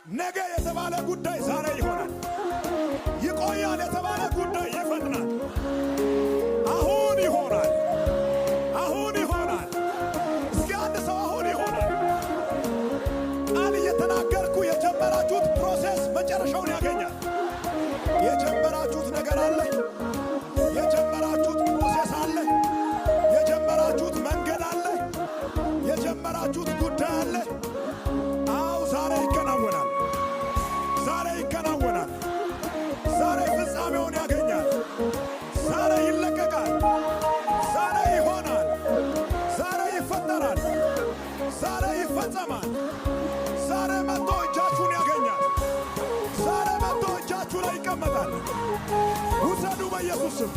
ነገ የተባለ ጉዳይ ዛሬ ይሆናል። ይቆያል የተባለ ጉዳይ ይፈጥናል። አሁን ይሆናል። አሁን ይሆናል። እስኪ አንድ ሰው አሁን ይሆናል። ቃል እየተናገርኩ የጀመራችሁት ፕሮሴስ መጨረሻውን ያገኛል። የጀመራችሁት ነገር አለ። የጀመራችሁት ፕሮሴስ አለ። የጀመራችሁት መንገድ አለ። የጀመራችሁት ጉዳይ አለ። አው ዛሬ ይከናወናል። ዛሬ ይከናወናል። ዛሬ ፍጻሜውን ያገኛል። ዛሬ ይለቀቃል። ዛሬ ይሆናል። ዛሬ ይፈጠራል። ዛሬ ይፈጸማል። ዛሬ መጥቶ እጃችሁን ያገኛል። ዛሬ መጥቶ እጃችሁ ላይ ይቀመጣል። ውሰዱ በኢየሱስ ስም።